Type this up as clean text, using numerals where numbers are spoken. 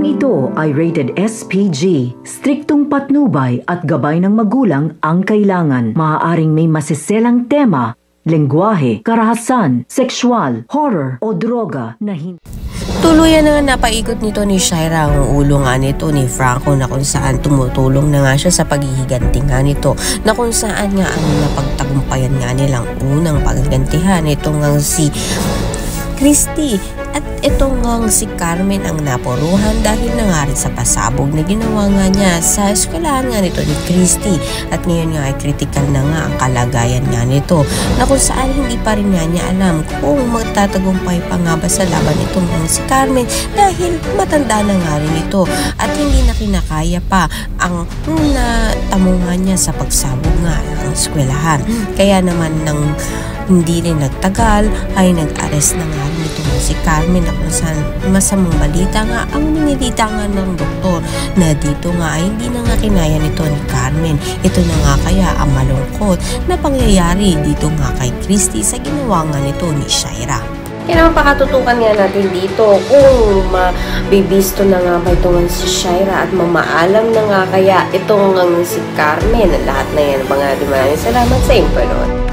Talang ito ay rated SPG. Striktong patnubay at gabay ng magulang ang kailangan. Maaaring may masiselang tema, lengguwahe, karahasan, sexual, horror o droga na hindi. Tuluyan na nga napaikot nito ni Shaira ang ulo nga nito ni Franco na kung saan tumutulong na nga siya sa paghihiganti nga nito na kung saan nga ang napagtagumpayan nga nilang unang paggantihan ito nga si Christy at ito nga si Carmen ang napuruhan dahil na nga rin sa pasabog na ginawa nga niya sa eskwelahan nga nito ni Christy at ngayon nga ay critical na nga ang kalagayan nga nito na kung saan hindi pa rin nga niya alam kung magtatagumpay pa nga ba sa laban itong si Carmen dahil matanda na nga rin ito at hindi na kinakaya pa ang natamungan niya sa pagsabog nga ng eskwelahan. Kaya naman ng hindi rin nagtagal ay nag-arrest na nga rin itong si Carmen na kung saan masamang balita nga ang minilita nga ng doktor na dito nga ay hindi na nga kinaya nito ni Carmen. Ito na nga kaya ang malungkot na pangyayari dito nga kay Christy sa ginawa nga nito ni Shaira. Kaya naman pakatutukan nga natin dito kung mabibisto na nga ba itong si Shaira at mamaalam na nga kaya itong si Carmen. Lahat na yan mga maraming salamat sa iyong panood.